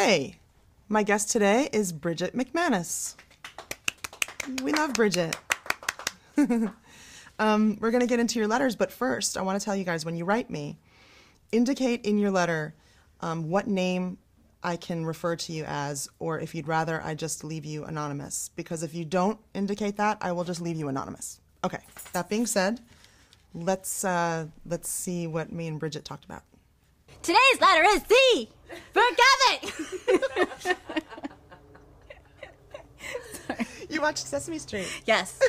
Hey, my guest today is Bridget McManus. We love Bridget. We're going to get into your letters, but first I want to tell you guys, when you write me, indicate in your letter what name I can refer to you as, or if you'd rather I just leave you anonymous, because if you don't indicate that, I will just leave you anonymous. Okay, that being said, let's see what me and Bridget talked about. Today's letter is C for Cathy. You watched Sesame Street. Yes.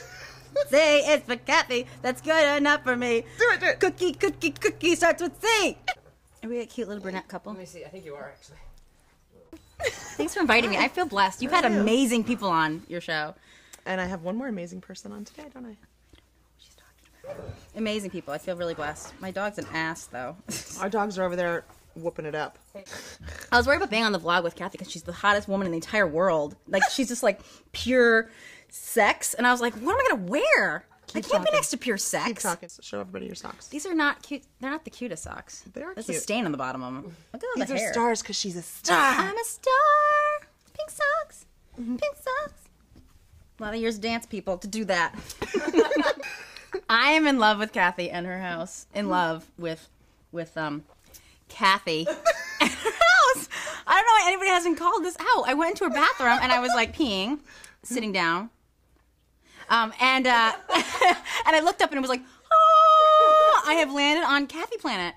C is for Cathy. That's good enough for me. Do it. Cookie, cookie, cookie starts with C. Are we a cute little brunette couple? Let me see. I think you are, actually. Thanks for inviting me. I feel blessed. You've had amazing people on your show. And I have one more amazing person on today, don't I? She's talking about amazing people. I feel really blessed. My dog's an ass, though. Our dogs are over there whooping it up. I was worried about being on the vlog with Cathy because she's the hottest woman in the entire world. Like, she's just like pure sex. And I was like, what am I going to wear? I can't be next to pure sex. Keep talking. Show everybody your socks. These are not cute. They're not the cutest socks. They are There's cute. a stain on the bottom of them. Look at all These the are hair. stars because she's a star. I'm a star. Pink socks. Pink socks. A lot of years dance people to do that. I am in love with Cathy and her house. In love with Cathy and her house. I don't know why anybody hasn't called this out. I went into her bathroom and I was like peeing, sitting down. And I looked up and it was like, oh, I have landed on Cathy Planet.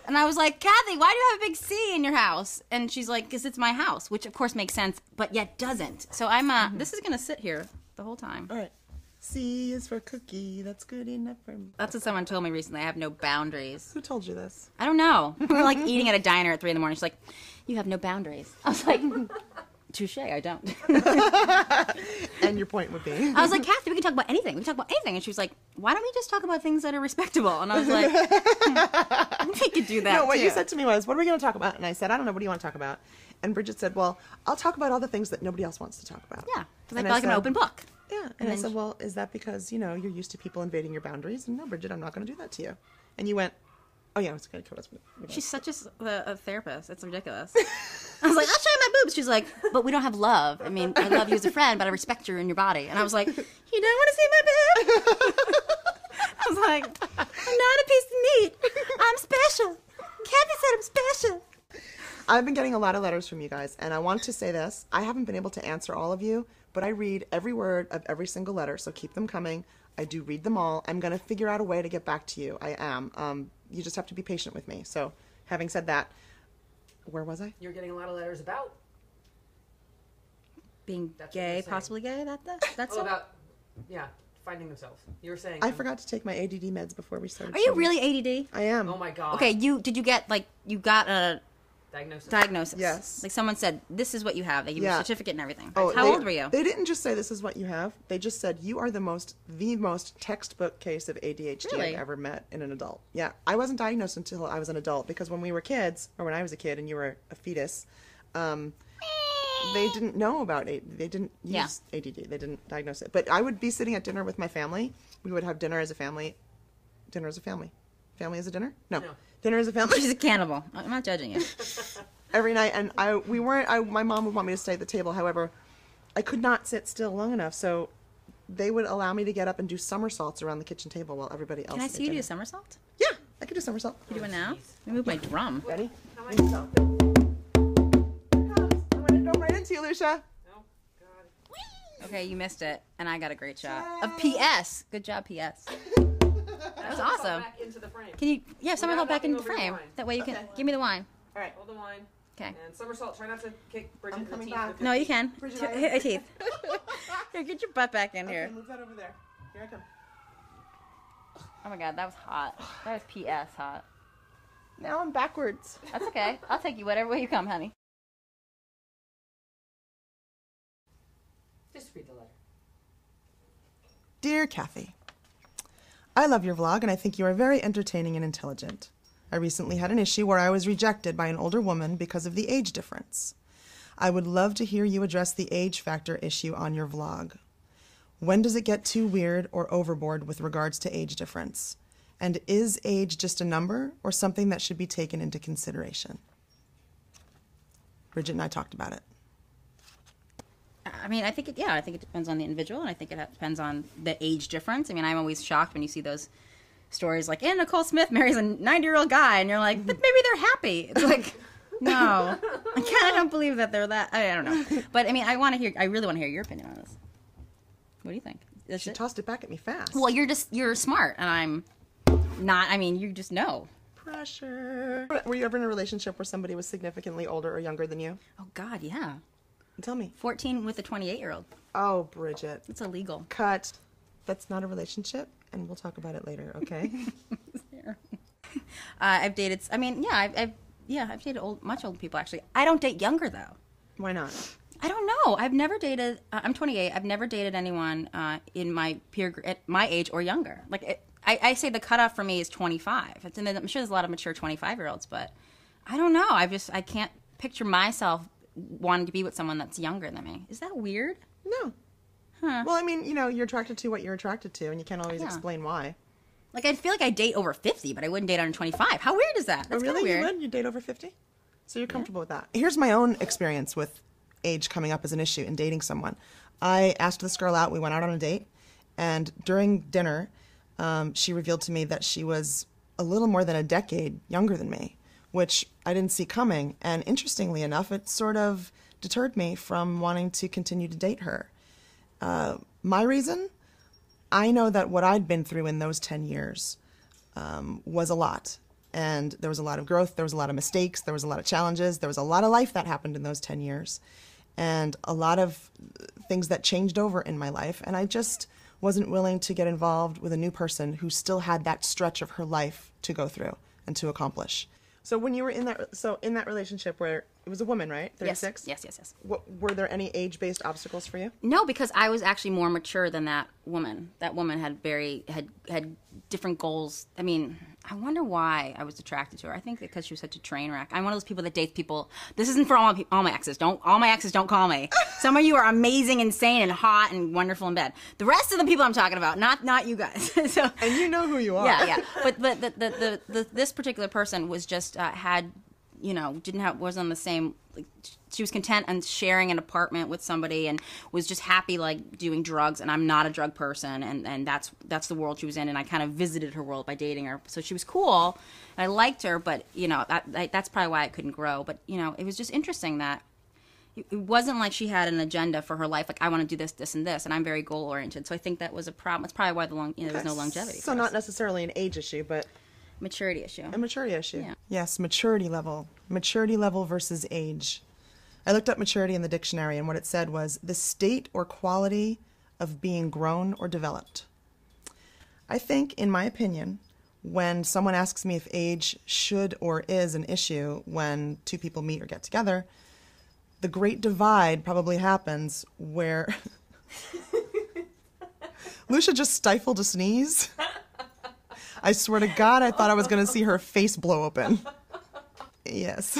And I was like, Cathy, why do you have a big C in your house? And she's like, because it's my house, which of course makes sense, but yet doesn't. So I'm, this is going to sit here the whole time. All right. C is for cookie. That's good enough for me. That's what someone told me recently. I have no boundaries. Who told you this? I don't know. We were like eating at a diner at 3 a.m. She's like, you have no boundaries. I was like, touche, I don't. And your point would be? I was like, Cathy, we can talk about anything. We can talk about anything. And she was like, why don't we just talk about things that are respectable? And I was like, we could do that. No, what too. you said to me was, what are we going to talk about? And I said, I don't know. What do you want to talk about? And Bridget said, well, I'll talk about all the things that nobody else wants to talk about. Yeah, because I feel like an open book. Yeah. And I said, well, is that because, you're used to people invading your boundaries? And no, Bridget, I'm not going to do that to you. And you went, oh, yeah, it's good. She's such a therapist. It's ridiculous. I was like, I'll show you my boobs. She's like, but we don't have love. I mean, I love you as a friend, but I respect you in your body. And I was like, you don't want to see my boob? I was like, I'm not a piece of meat. I'm special. Cathy said I'm special. I've been getting a lot of letters from you guys, and I want to say this. I haven't been able to answer all of you, but I read every word of every single letter, so keep them coming. I do read them all. I'm going to figure out a way to get back to you. I am. You just have to be patient with me. So, having said that, where was I? You're getting a lot of letters about Being That's what gay, you're saying. possibly gay. That's all. about finding themselves. You were saying. I forgot to take my ADD meds before we started. Are you shooting. really ADD? I am. Oh my god. Okay, did you get you got a diagnosis? Yes. Like someone said, this is what you have. They give you a Yeah. certificate and everything. Oh, How old were you? They didn't just say this is what you have. They just said you are the most textbook case of ADHD Really? I've ever met in an adult. Yeah, I wasn't diagnosed until I was an adult because when we were kids, or when I was a kid and you were a fetus, they didn't know about it. They didn't use ADD. They didn't diagnose it. But I would be sitting at dinner with my family. We would have dinner as a family. Dinner as a family. Family as a dinner? No. Dinner as a family. She's a cannibal. I'm not judging you. Every night, and my mom would want me to stay at the table. However, I could not sit still long enough, so they would allow me to get up and do somersaults around the kitchen table while everybody else. Can I ate see you do dinner. a somersault? Yeah, I could do somersault. You do it now? Let me move my drum. Ready? I'm gonna go right into you, Lucia. Oh god. Okay, you missed it, and I got a great shot of PS. Good job, PS. That was awesome. Back into the frame. Can you? Yeah, somersault back knocking into the over your frame. wine. That way you can give me the wine. All right. Hold the wine. Okay. And somersault. Try not to kick Bridget I'm in the coming teeth. back. with the No, you teeth. can. Bridget, Hit my teeth. Here, get your butt back in Okay, here. move that over there. Here I come. Oh my god, that was hot. That was PS hot. Now I'm backwards. That's okay. I'll take you whatever way you come, honey. Just read the letter. Dear Cathy, I love your vlog and I think you are very entertaining and intelligent. I recently had an issue where I was rejected by an older woman because of the age difference. I would love to hear you address the age factor issue on your vlog. When does it get too weird or overboard with regards to age difference? And is age just a number or something that should be taken into consideration? Bridget and I talked about it. I mean, I think it depends on the individual, and I think it depends on the age difference. I mean, I'm always shocked when you see those stories like, and Nicole Smith marries a 90-year-old guy, and you're like, but maybe they're happy. It's like, no, I kind of don't believe that they're that. I don't know, but I mean, I really want to hear your opinion on this. What do you think? She tossed it back at me fast. Well, you're smart, and I'm not. I mean, you just know. Pressure. Were you ever in a relationship where somebody was significantly older or younger than you? Oh God, yeah. Tell me. 14 with a 28-year-old. Oh, Bridget. It's illegal. Cut. That's not a relationship, and we'll talk about it later, okay? I've dated. I mean, yeah, I've dated much older people actually. I don't date younger though. Why not? I don't know. I've never dated. I'm 28. I've never dated anyone in my at my age or younger. Like I say the cutoff for me is 25. And I'm sure there's a lot of mature 25-year-olds, but I don't know. I can't picture myself wanting to be with someone that's younger than me. Is that weird? No. Huh. Well, I mean, you're attracted to what you're attracted to, and you can't always explain why. Like, I feel like I date over 50, but I wouldn't date under 25. How weird is that? That's really? weird. You would? You date over 50? So you're comfortable with that. Here's my own experience with age coming up as an issue in dating someone. I asked this girl out. We went out on a date, and during dinner, she revealed to me that she was a little more than a decade younger than me, which I didn't see coming. And interestingly enough, it sort of deterred me from wanting to continue to date her. My reason? I know that what I'd been through in those 10 years was a lot. And there was a lot of growth, there was a lot of mistakes, there was a lot of challenges, there was a lot of life that happened in those 10 years. And a lot of things that changed over in my life. And I just wasn't willing to get involved with a new person who still had that stretch of her life to go through and to accomplish. So when you were in that relationship where it was a woman, right? 36? Yes. Were there any age-based obstacles for you? No, because I was actually more mature than that woman. That woman had had different goals. I mean, I wonder why I was attracted to her. I think because she was such a train wreck. I'm one of those people that dates people. This isn't for all my exes. All my exes don't call me. Some of you are amazing, insane, and hot, and wonderful in bed. The rest of the people I'm talking about, not you guys. So, and you know who you are. Yeah. But this particular person was just wasn't on the same. Like, she was content and sharing an apartment with somebody, and was just happy like doing drugs. And I'm not a drug person, and that's the world she was in. And I kind of visited her world by dating her. So she was cool, and I liked her. But that's probably why I couldn't grow. But it was just interesting that it wasn't like she had an agenda for her life. Like, I want to do this, this, and this. And I'm very goal oriented. So I think that was a problem. That's probably why there was no longevity. So not necessarily an age issue, but maturity issue. A maturity issue. Yeah. Yes, maturity level. Maturity level versus age. I looked up maturity in the dictionary, and what it said was the state or quality of being grown or developed. I think, in my opinion, when someone asks me if age should or is an issue when two people meet or get together, the great divide probably happens where Lucia just stifled a sneeze. I swear to God, I thought I was going to see her face blow open. Yes.